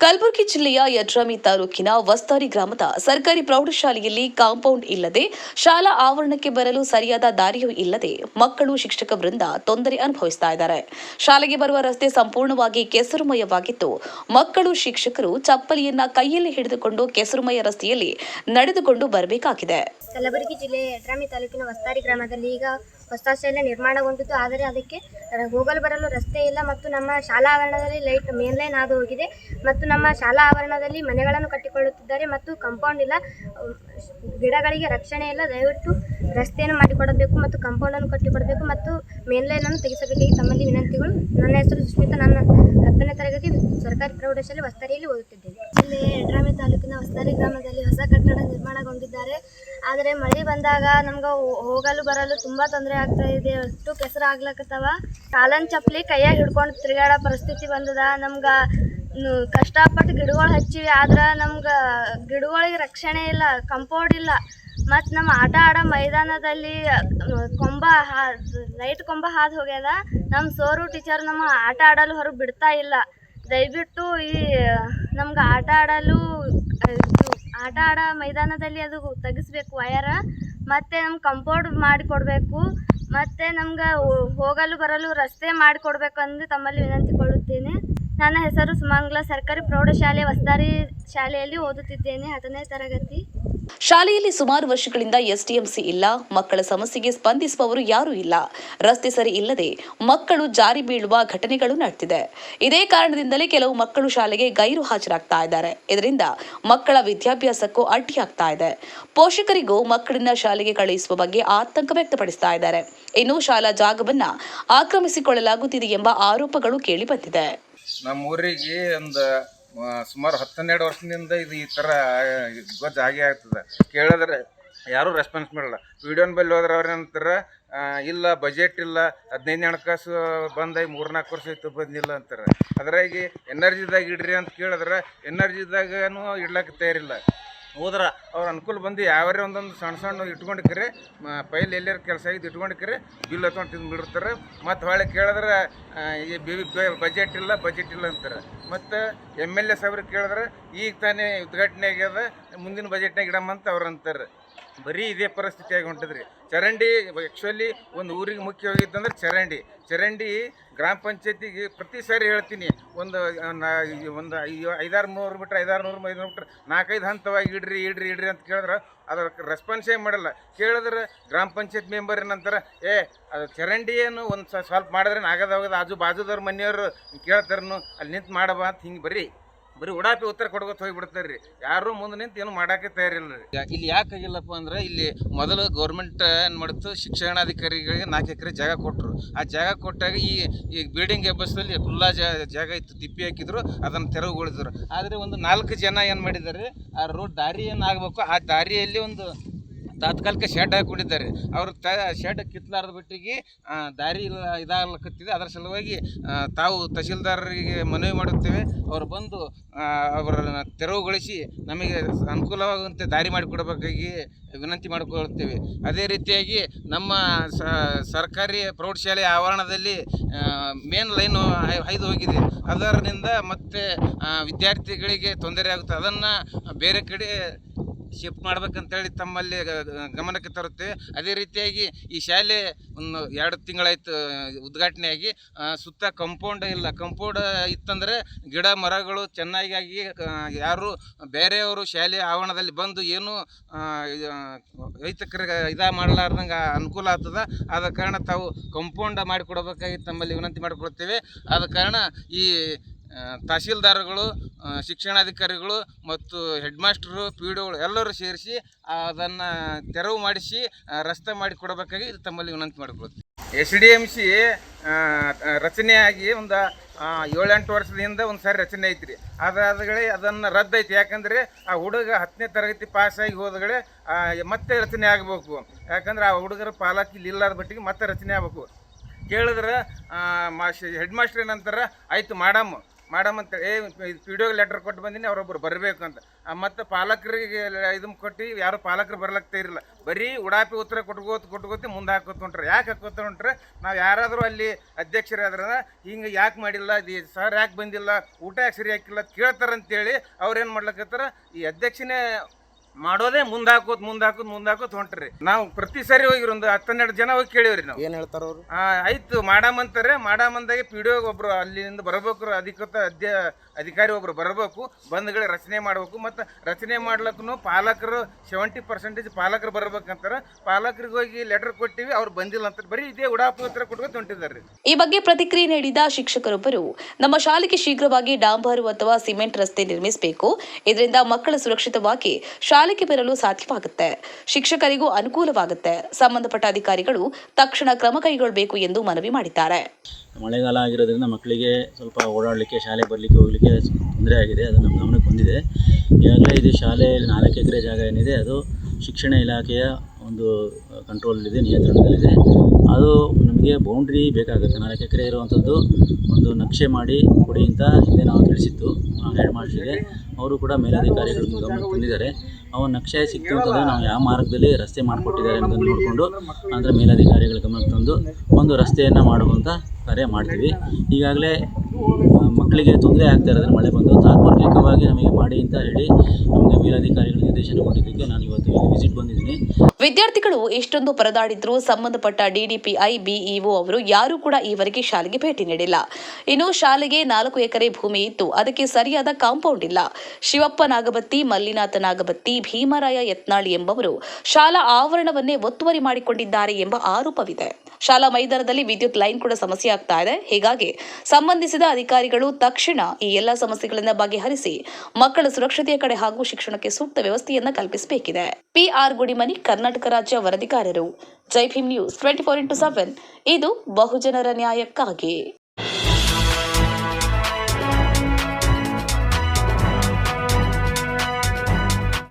ಕಲಬುರಗಿ ಜಿಲ್ಲೆಯ ಯಡ್ರಾಮಿ ತಾಲೂಕಿನ ವಸ್ತಾರಿ ಗ್ರಾಮದ ಸರ್ಕಾರಿ ಪ್ರೌಢಶಾಲೆಯಲ್ಲಿ ಕಾಂಪೌಂಡ್ ಇಲ್ಲದೆ ಶಾಲಾ ಆವರಣಕ್ಕೆ ಬರಲು ಸರಿಯಾದ ದಾರಿಯೂ ಇಲ್ಲದೆ ಮಕ್ಕಳು ಶಿಕ್ಷಕ ವೃಂದ ತೊಂದರೆ ಅನುಭವಿಸುತ್ತಾ ಇದ್ದಾರೆ. ಶಾಲೆಗೆ ಬರುವ ರಸ್ತೆ ಸಂಪೂರ್ಣವಾಗಿ ಕೆಸರುಮಯವಾಗಿದ್ದು, ಮಕ್ಕಳು ಶಿಕ್ಷಕರು ಚಪ್ಪಲಿಯನ್ನ ಕೈಯಲ್ಲಿ ಹಿಡಿದುಕೊಂಡು ಕೆಸರುಮಯ ರಸ್ತೆಯಲ್ಲಿ ನಡೆದುಕೊಂಡು ಬರಬೇಕಾಗಿದೆ. ಕಲಬುರಗಿ ಜಿಲ್ಲೆಯ ಯಡ್ರಾಮಿ ತಾಲೂಕಿನ ವಸ್ತಾರಿ ಗ್ರಾಮದಲ್ಲಿ ಈಗ ಹೊಸ ಶಾಲೆ ನಿರ್ಮಾಣಗೊಂಡಿದ್ದು, ಆದರೆ ಅದಕ್ಕೆ ಹೋಗಲು ಬರಲು ರಸ್ತೆ ಇಲ್ಲ ಮತ್ತು ನಮ್ಮ ಶಾಲಾ ಆವರಣದಲ್ಲಿ ಮೇನ್ ಲೈನ್ ಹಾದು ಹೋಗಿದೆ ಮತ್ತು ನಮ್ಮ ಶಾಲಾ ಆವರಣದಲ್ಲಿ ಮನೆಗಳನ್ನು ಕಟ್ಟಿಕೊಳ್ಳುತ್ತಿದ್ದಾರೆ ಮತ್ತು ಕಾಂಪೌಂಡ್ ಇಲ್ಲ, ಗಿಡಗಳಿಗೆ ರಕ್ಷಣೆ ಇಲ್ಲ. ದಯವಿಟ್ಟು ರಸ್ತೆಯನ್ನು ಮಾಡಿಕೊಡಬೇಕು ಮತ್ತು ಕಾಂಪೌಂಡನ್ನು ಕಟ್ಟಿಕೊಡಬೇಕು ಮತ್ತು ಮೇನ್ ಲೈನನ್ನು ತೆಗೆಸಬೇಕಾಗಿ ತಮ್ಮಲ್ಲಿ ವಿನಂತಿಗಳು. ನನ್ನ ಹೆಸರು ಸುಷ್ಮಿತಾ. ನಾನು 10ನೇ ತರಗತಿ ಸರ್ಕಾರಿ ಪ್ರೌಢಶಾಲೆ ವಸ್ತಾರಿಯಲ್ಲಿ ಓದುತ್ತಿದ್ದೇನೆ. ಜಿಲ್ಲೆಯ ಯಡ್ರಾಮಿ ತಾಲೂಕಿನ ವಸ್ತಾರಿ ಗ್ರಾಮದಲ್ಲಿ ಹೊಸ ಕಟ್ಟಡ ನಿರ್ಮಾಣಗೊಂಡಿದ್ದಾರೆ. ಆದರೆ ಮಳೆ ಬಂದಾಗ ನಮ್ಗೆ ಹೋಗಲು ಬರಲು ತುಂಬ ತೊಂದರೆ ಆಗ್ತಾ ಇದೆ. ಅಷ್ಟು ಕೆಸರು ಆಗ್ಲಕತ್ತವ. ಕಾಲನ್ ಚಪ್ಪಲಿ ಕೈಯಾಗ ಹಿಡ್ಕೊಂಡು ತಿರುಗಾಡೋ ಪರಿಸ್ಥಿತಿ ಬಂದದ. ನಮ್ಗೆ ಕಷ್ಟಪಟ್ಟು ಗಿಡಗಳು ಹಚ್ಚಿವಿ, ಆದ್ರೆ ನಮ್ಗೆ ಗಿಡಗಳಿಗೆ ರಕ್ಷಣೆ ಇಲ್ಲ, ಕಂಪೌಂಡ್ ಇಲ್ಲ. ಮತ್ತು ನಮ್ಮ ಆಟ ಆಡೋ ಮೈದಾನದಲ್ಲಿ ಲೈಟ್ ಕೊಂಬ ಹಾದು ಹೋಗ್ಯದ. ನಮ್ಮ ಸೋರು ಟೀಚರ್ ನಮ್ಮ ಆಟ ಆಡಲು ಹೊರಗೆ ಬಿಡ್ತಾ ಇಲ್ಲ. ದಯವಿಟ್ಟು ನಮ್ಗೆ ಆಟ ಆಡೋ ಮೈದಾನದಲ್ಲಿ ಅದು ತೆಗಿಸ್ಬೇಕು ವಯರ, ಮತ್ತು ನಮ್ಗೆ ಕಂಪೌಂಡ್ ಮಾಡಿಕೊಡ್ಬೇಕು, ಮತ್ತು ನಮ್ಗೆ ಹೋಗಲು ಬರಲು ರಸ್ತೆ ಮಾಡಿಕೊಡ್ಬೇಕು ಎಂದು ತಮ್ಮಲ್ಲಿ ವಿನಂತಿಕೊಳ್ಳುತ್ತೇನೆ. ನನ್ನ ಹೆಸರು ಸುಮಂಗಲ. ಸರ್ಕಾರಿ ಪ್ರೌಢಶಾಲೆ ವಸ್ತಾರಿ ಶಾಲೆಯಲ್ಲಿ ಓದುತ್ತಿದ್ದೇನೆ, 10ನೇ ತರಗತಿ. ಶಾಲೆಯಲ್ಲಿ ಸುಮಾರು ವರ್ಷಗಳಿಂದ ಎಸ್ಡಿಎಂಸಿ ಇಲ್ಲ, ಮಕ್ಕಳ ಸಮಸ್ಯೆಗೆ ಸ್ಪಂದಿಸುವವರು ಯಾರೂ ಇಲ್ಲ, ರಸ್ತೆ ಸರಿ ಇಲ್ಲದೆ ಮಕ್ಕಳು ಜಾರಿ ಬೀಳುವ ಘಟನೆಗಳು ನಡೆದಿದೆ. ಇದೇ ಕಾರಣದಿಂದಲೇ ಕೆಲವು ಮಕ್ಕಳು ಶಾಲೆಗೆ ಗೈರು ಹಾಜರಾಗ್ತಾ ಇದ್ದಾರೆ. ಇದರಿಂದ ಮಕ್ಕಳ ವಿದ್ಯಾಭ್ಯಾಸಕ್ಕೂ ಅಡ್ಡಿಯಾಗ್ತಾ ಇದೆ. ಪೋಷಕರಿಗೂ ಮಕ್ಕಳನ್ನ ಶಾಲೆಗೆ ಕಳುಹಿಸುವ ಬಗ್ಗೆ ಆತಂಕ ವ್ಯಕ್ತಪಡಿಸ್ತಾ ಇದ್ದಾರೆ. ಇನ್ನು ಶಾಲಾ ಜಾಗವನ್ನ ಆಕ್ರಮಿಸಿಕೊಳ್ಳಲಾಗುತ್ತಿದೆ ಎಂಬ ಆರೋಪಗಳು ಕೇಳಿಬಂದಿದೆ. ನಮ್ಮ ಊರಿಗೆ ಒಂದು ಸುಮಾರು 10-12 ವರ್ಷದಿಂದ ಇದು ಈ ಥರ ಗೊತ್ತು ಆಗೇ ಆಗ್ತದೆ. ಕೇಳಿದ್ರೆ ಯಾರೂ ರೆಸ್ಪಾನ್ಸ್ ಮಾಡಲ್ಲ. ವಿಡಿಯೋನ ಬಲ್ಲಿ ಹೋದ್ರೆ ಅವ್ರು ಏನಂತಾರೆ, ಇಲ್ಲ ಬಜೆಟ್ ಇಲ್ಲ, 15 ಹಣಕಾಸು ಬಂದಾಗಿ 3-4 ವರ್ಷ ಆಯ್ತು ಬಂದಿಲ್ಲ ಅಂತಾರೆ. ಅದ್ರಾಗಿ ಎನರ್ಜಿದಾಗ ಇಡ್ರಿ ಅಂತ ಕೇಳಿದ್ರೆ ಎನರ್ಜಿದಾಗೂ ಇಡ್ಲಿಕ್ಕೆ ತಯಾರಿಲ್ಲ. ಹೋದ್ರೆ ಅವ್ರು ಅನುಕೂಲ ಬಂದು ಯಾವ್ಯಾರ ಒಂದೊಂದು ಸಣ್ಣ ಇಟ್ಕೊಂಡಿಕ್ರೆ ಪೈಲ್ ಎಲ್ಲರ ಕೆಲಸ ಆಗಿದ್ದು ಇಟ್ಕೊಂಡಿಕ್ರೆ ಬಿಲ್ ಹತ್ಕೊಂಡು ತಿಂದುಬಿಡ್ತಾರೆ. ಮತ್ತು ಹೊಳೆ ಕೇಳಿದ್ರೆ ಬಜೆಟ್ ಇಲ್ಲ ಅಂತಾರೆ. ಮತ್ತು MLA ಸಾಬ್ರಿಗೆ ಕೇಳಿದ್ರೆ ಈಗ ತಾನೇ ಉದ್ಘಾಟನೆ ಆಗ್ಯದ, ಮುಂದಿನ ಬಜೆಟ್ನಾಗ ಇಡಮ್ಮಂತ ಅವ್ರು ಅಂತಾರೆ. ಬರೀ ಇದೇ ಪರಿಸ್ಥಿತಿ ಆಗಿ ಹೊಂಟದ್ರಿ. ಚರಂಡಿ ಆ್ಯಕ್ಚುಲಿ ಒಂದು ಊರಿಗೆ ಮುಖ್ಯವಾಗಿತ್ತಂದ್ರೆ ಚರಂಡಿ ಗ್ರಾಮ ಪಂಚಾಯತಿಗೆ ಪ್ರತಿ ಸಾರಿ ಹೇಳ್ತೀನಿ, ಒಂದು 500-600 ಮೀಟ್ರ್ 500-600 ಮೀಟ್ರ್ 4-5 ಹಂತವಾಗಿ ಇಡ್ರಿ ಅಂತ ಕೇಳಿದ್ರೆ ಅದ್ರ ರೆಸ್ಪಾನ್ಸೇ ಮಾಡಲ್ಲ. ಕೇಳಿದ್ರೆ ಗ್ರಾಮ ಪಂಚಾಯತ್ ಮೆಂಬರ್ ಏನಂತಾರೆ, ಅದು ಚರಂಡಿ ಏನು ಒಂದು ಸ್ವಲ್ಪ ಮಾಡಿದ್ರೆ ಆಗದ ಆಜು ಬಾಜುದವ್ರ ಮನೆಯವರು ಕೇಳ್ತಾರನು ಅಲ್ಲಿ ನಿಂತು ಮಾಡಬಾ ಅಂತ ಹಿಂಗೆ ಬರೀ ಉಡಾಪಿ ಉತ್ತರ ಕೊಡ್ಕೊತ ಹೋಗಿಬಿಡ್ತಾರೆ ರೀ. ಯಾರು ಮುಂದೆ ನಿಂತು ಏನು ಮಾಡೋಕ್ಕೆ ತಯಾರಿಲ್ಲ ರೀ. ಇಲ್ಲಿ ಯಾಕಾಗಿಲ್ಲಪ್ಪ ಅಂದ್ರೆ, ಇಲ್ಲಿ ಮೊದಲು ಗೌರ್ಮೆಂಟ್ ಏನು ಮಾಡಿತ್ತು, ಶಿಕ್ಷಣಾಧಿಕಾರಿಗಳಿಗೆ 4 ಎಕರೆ ಜಾಗ ಕೊಟ್ಟರು. ಆ ಜಾಗ ಕೊಟ್ಟಾಗ ಈ ಬಿಲ್ಡಿಂಗ್ ಬಸ್ಸಲ್ಲಿ ಖುಲ್ಲಾ ಜಾಗ ಇತ್ತು, ತಿಪ್ಪಿ ಹಾಕಿದ್ರು, ಅದನ್ನು ತೆರವುಗೊಳಿಸಿದ್ರು. ಆದರೆ ಒಂದು 4 ಜನ ಏನು ಮಾಡಿದ್ದಾರೆ, ಆ ರೋಡ್ ದಾರಿ ಏನು ಆಗಬೇಕು, ಆ ದಾರಿಯಲ್ಲಿ ಒಂದು ತಾತ್ಕಾಲಿಕ ಶೆಡ್ ಹಾಕೊಂಡಿದ್ದಾರೆ. ಅವರು ಶೆಡ್ ಕಿತ್ತಲಾರ್ದ ಬಿಟ್ಟಿಗೆ ದಾರಿ ಇದಾಗಲಕತ್ತಿದೆ. ಅದರ ಸಲುವಾಗಿ ತಾವು ತಹಶೀಲ್ದಾರರಿಗೆ ಮನವಿ ಮಾಡುತ್ತೇವೆ, ಅವರು ಬಂದು ಅವರನ್ನು ತೆರವುಗೊಳಿಸಿ ನಮಗೆ ಅನುಕೂಲವಾಗುವಂತೆ ದಾರಿ ಮಾಡಿಕೊಡಬೇಕಾಗಿ ವಿನಂತಿ ಮಾಡಿಕೊಳ್ಳುತ್ತೇವೆ. ಅದೇ ರೀತಿಯಾಗಿ ನಮ್ಮ ಸರ್ಕಾರಿ ಪ್ರೌಢಶಾಲೆ ಆವರಣದಲ್ಲಿ ಮೇನ್ ಲೈನು ಹಾಯ್ದು ಹೋಗಿದೆ. ಅದರಿಂದ ಮತ್ತೆ ವಿದ್ಯಾರ್ಥಿಗಳಿಗೆ ತೊಂದರೆ ಆಗುತ್ತೆ. ಅದನ್ನು ಬೇರೆ ಕಡೆ ಶಿಫ್ಟ್ ಮಾಡ್ಬೇಕಂತೇಳಿ ತಮ್ಮಲ್ಲಿ ಗಮನಕ್ಕೆ ತರುತ್ತೇವೆ. ಅದೇ ರೀತಿಯಾಗಿ ಈ ಶಾಲೆ ಒಂದು 2 ತಿಂಗಳಾಯ್ತು ಉದ್ಘಾಟನೆಯಾಗಿ, ಸುತ್ತ ಕಂಪೌಂಡ್ ಇಲ್ಲ. ಕಂಪೌಂಡ್ ಇತ್ತಂದರೆ ಗಿಡ ಮರಗಳು ಚೆನ್ನಾಗಿ ಯಾರು ಬೇರೆಯವರು ಶಾಲೆ ಆವರಣದಲ್ಲಿ ಬಂದು ಏನು ರೈತಕರಿಗೆ ಮಾಡಲಾರ್ದಂಗೆ ಅನುಕೂಲ ಆಗ್ತದೆ. ಆದ ಕಾರಣ ತಾವು ಕಂಪೌಂಡ್ ಮಾಡಿಕೊಡಬೇಕಾಗಿ ತಮ್ಮಲ್ಲಿ ವಿನಂತಿ ಮಾಡಿಕೊಳ್ತೇವೆ. ಆದ ಕಾರಣ ಈ ತಹಶೀಲ್ದಾರ್ಗಳು, ಶಿಕ್ಷಣಾಧಿಕಾರಿಗಳು ಮತ್ತು ಹೆಡ್ ಮಾಸ್ಟರು, PDOಗಳು ಎಲ್ಲರೂ ಸೇರಿಸಿ ಅದನ್ನು ತೆರವು ಮಾಡಿಸಿ ರಸ್ತೆ ಮಾಡಿಕೊಡಬೇಕಾಗಿ ತಮ್ಮಲ್ಲಿ ವಿನಂತಿ ಮಾಡಿಕೊಳ್ತೀವಿ. SDMC ರಚನೆಯಾಗಿ ಒಂದು 7-8 ವರ್ಷದ ಹಿಂದೆ ಒಂದು ಸಾರಿ ರಚನೆ ಐತ್ರಿ. ಅದಾದಗಳೇ ಅದನ್ನು ರದ್ದೈತಿ. ಯಾಕಂದರೆ ಆ ಹುಡುಗ 10ನೇ ತರಗತಿ ಪಾಸಾಗಿ ಹೋದಗಳೇ ಮತ್ತೆ ರಚನೆ ಆಗಬೇಕು. ಯಾಕಂದ್ರೆ ಆ ಹುಡುಗರ ಪಾಲಕಿ ಇಲ್ಲಾದ ಬಟ್ಟಿಗೆ ಮತ್ತೆ ರಚನೆ ಆಗಬೇಕು. ಕೇಳಿದ್ರೆ ಹೆಡ್ ಮಾಸ್ಟರ್ ಏನಂತಾರೆ, ಆಯಿತು ಮಾಡಮ್ಮ, ಮಾಡಮಂತೇಳಿ ಪಿ ಡಿ ಒಗೆ ಲೆಟ್ರ್ ಕೊಟ್ಟು ಬಂದೀನಿ ಅವರೊಬ್ಬರು ಬರಬೇಕು ಅಂತ ಮತ್ತು ಪಾಲಕರಿಗೆ ಇದನ್ನು ಕೊಟ್ಟು ಯಾರು ಪಾಲಕರು ಬರ್ಲಕ್ತಾ ಇರಲಿಲ್ಲ ಬರೀ ಉಡಾಪಿ ಉತ್ತರ ಕೊಟ್ಕೋತಿ ಮುಂದೆ ಹಾಕೋತ ಹೊಂಟ್ರೆ ಯಾಕೆ ಹಾಕೋತ ಹೊಂಟ್ರೆ ನಾವು ಯಾರಾದರೂ ಅಲ್ಲಿ ಅಧ್ಯಕ್ಷರಾದ್ರೆ ಹಿಂಗೆ ಯಾಕೆ ಮಾಡಿಲ್ಲ ಸರ್ ಯಾಕೆ ಬಂದಿಲ್ಲ ಊಟ ಯಾಕೆ ಸರಿ ಹಾಕಿಲ್ಲ ಕೇಳ್ತಾರಂತೇಳಿ ಅವ್ರೇನು ಮಾಡ್ಲಕತ್ತಾರ ಈ ಅಧ್ಯಕ್ಷನೇ ಮಾಡೋದೇ ಮುಂದಾಕೋತ್ ಹೊಂಟ್ರಿ ನಾವು ಪ್ರತಿ ಸರಿ ಹೋಗಿರಿ ಒಂದು 10-12 ಜನ ಹೋಗಿ ಕೇಳಿವ್ರಿ ನಾವು ಏನು ಹೇಳ್ತಾರ ಅವರು ಆಯ್ತು ಮಾಡಾಮಂದಾಗೆ ಪಿ ಡಿ ಒಬ್ರು ಅಲ್ಲಿಂದ ಬರಬೇಕು ಅಧಿಕೃತ ಅಧಿಕಾರಿ ಒಬ್ರು ಬರಬೇಕು ಬಂದ್ಗಳೇ ರಚನೆ ಮಾಡಬೇಕು ಮತ್ತು ರಚನೆ ಮಾಡ್ಲಕ್ಕೂ ಪಾಲಕರು 70% ಪಾಲಕರು ಬರ್ಬೇಕಂತಾರೆ ಪಾಲಕರಿಗೆ ಹೋಗಿ ಲೆಟರ್ ಕೊಟ್ಟಿವಿ ಅವ್ರು ಬಂದಿಲ್ಲ ಅಂತ ಬರೀ ಇದೇ ಉಡಾಪಿ ಉತ್ತರ ಕೊಟ್ಕೊಂಡು ಹೊಂಟಿದ್ದಾರೆ. ಈ ಬಗ್ಗೆ ಪ್ರತಿಕ್ರಿಯೆ ನೀಡಿದ ಶಿಕ್ಷಕರೊಬ್ಬರು, ನಮ್ಮ ಶಾಲೆಗೆ ಶೀಘ್ರವಾಗಿ ಡಾಂಬರು ಅಥವಾ ಸಿಮೆಂಟ್ ರಸ್ತೆ ನಿರ್ಮಿಸಬೇಕು. ಇದರಿಂದ ಮಕ್ಕಳು ಸುರಕ್ಷಿತವಾಗಿ ಶಾಲೆಗೆ ಬರಲು ಸಾಧ್ಯವಾಗುತ್ತೆ, ಶಿಕ್ಷಕರಿಗೂ ಅನುಕೂಲವಾಗುತ್ತೆ. ಸಂಬಂಧಪಟ್ಟ ಅಧಿಕಾರಿಗಳು ತಕ್ಷಣ ಕ್ರಮ ಕೈಗೊಳ್ಳಬೇಕು ಎಂದು ಮನವಿ ಮಾಡಿದ್ದಾರೆ. ಮಳೆಗಾಲ ಆಗಿರೋದ್ರಿಂದ ಮಕ್ಕಳಿಗೆ ಸ್ವಲ್ಪ ಓಡಾಡಲಿಕ್ಕೆ ಶಾಲೆಗೆ ಬರಲಿಕ್ಕೆ ಹೋಗಲಿಕ್ಕೆ ತೊಂದರೆ ಆಗಿದೆ. ಅದು ನಮ್ಮ ಗಮನಕ್ಕೆ ಬಂದಿದೆ. ಈಗಾಗಲೇ ಇದು ಶಾಲೆ 4 ಎಕರೆ ಜಾಗ ಏನಿದೆ ಅದು ಶಿಕ್ಷಣ ಇಲಾಖೆಯ ಒಂದು ಕಂಟ್ರೋಲಲ್ಲಿದೆ, ನಿಯಂತ್ರಣದಲ್ಲಿದೆ. ಅದು ನಮಗೆ ಬೌಂಡ್ರಿ ಬೇಕಾಗುತ್ತೆ. 4 ಎಕರೆ ಇರುವಂಥದ್ದು ಒಂದು ನಕ್ಷೆ ಮಾಡಿ ಕೊಡಿ ಅಂತ ಹಿಂದೆ ನಾವು ತಿಳಿಸಿತ್ತು ಹೆಡ್ ಮಾಸ್ಟ್ರಿಗೆ. ಅವರು ಕೂಡ ಮೇಲಧಿಕಾರಿಗಳ ಗಮನಕ್ಕೆ ತಂದಿದ್ದಾರೆ. ಅವನ ನಕ್ಷೆ ಸಿಕ್ತು ಅಂತಂದರೆ ನಾವು ಯಾವ ಮಾರ್ಗದಲ್ಲಿ ರಸ್ತೆ ಮಾಡಿಕೊಟ್ಟಿದ್ದಾರೆ ಅನ್ನೋದನ್ನು ನೋಡಿಕೊಂಡು ಅಂದರೆ ಮೇಲಧಿಕಾರಿಗಳ ಗಮನಕ್ಕೆ ತಂದು ಒಂದು ರಸ್ತೆಯನ್ನು ಮಾಡುವಂಥ ಕಾರ್ಯ ಮಾಡ್ತೀವಿ. ಈಗಾಗಲೇ ಮಕ್ಕಳಿಗೆ ತೊಂದರೆ ಆಗ್ತಾ ಇರೋದ್ರೆ ಮಳೆ ಬಂದು ತಾತ್ಕಾಲಿಕವಾಗಿ ನಮಗೆ ಮಾಡಿ ಅಂತ ಹೇಳಿ ನಮಗೆ ಮೇಲಧಿಕಾರಿಗಳು ನಿರ್ದೇಶನ ಕೊಟ್ಟಿದ್ದಕ್ಕೆ ನಾನು ಇವತ್ತು ಇಲ್ಲಿ ವಿಸಿಟ್ ಬಂದಿದ್ದೀನಿ. ವಿದ್ಯಾರ್ಥಿಗಳು ಎಷ್ಟೊಂದು ಪರದಾಡಿದ್ರೂ ಸಂಬಂಧಪಟ್ಟ ಡಿಡಿಪಿಐ ಬಿಇಒ ಅವರು ಯಾರೂ ಕೂಡ ಈವರೆಗೆ ಶಾಲೆಗೆ ಭೇಟಿ ನೀಡಿಲ್ಲ. ಇನ್ನು ಶಾಲೆಗೆ 4 ಎಕರೆ ಭೂಮಿ ಇದ್ದು ಅದಕ್ಕೆ ಸರಿಯಾದ ಕಾಂಪೌಂಡ್ ಇಲ್ಲ. ಶಿವಪ್ಪ ನಾಗಬತ್ತಿ, ಮಲ್ಲಿನಾಥ ನಾಗಬತ್ತಿ, ಭೀಮರಾಯ ಯತ್ನಾಳ್ ಎಂಬವರು ಶಾಲಾ ಆವರಣವನ್ನೇ ಒತ್ತುವರಿ ಮಾಡಿಕೊಂಡಿದ್ದಾರೆ ಎಂಬ ಆರೋಪವಿದೆ. ಶಾಲಾ ಮೈದಾನದಲ್ಲಿ ವಿದ್ಯುತ್ ಲೈನ್ ಕೂಡ ಸಮಸ್ಯೆ ಆಗ್ತಾ ಇದೆ. ಹೀಗಾಗಿ ಸಂಬಂಧಿಸಿದ ಅಧಿಕಾರಿಗಳು ತಕ್ಷಣ ಈ ಎಲ್ಲ ಸಮಸ್ಯೆಗಳನ್ನು ಬಗೆಹರಿಸಿ ಮಕ್ಕಳ ಸುರಕ್ಷತೆಯ ಕಡೆ ಹಾಗೂ ಶಿಕ್ಷಣಕ್ಕೆ ಸೂಕ್ತ ವ್ಯವಸ್ಥೆಯನ್ನು ಕಲ್ಪಿಸಬೇಕಿದೆ. PR ಗುಡಿಮನಿ, ಕರ್ನಾಟಕ ರಾಜ್ಯ ವರದಿಗಾರರು. ಜೈ ಭೀಮ್ ನ್ಯೂಸ್ 24x7 ಇದು ಬಹುಜನರ ನ್ಯಾಯಕ್ಕಾಗಿ.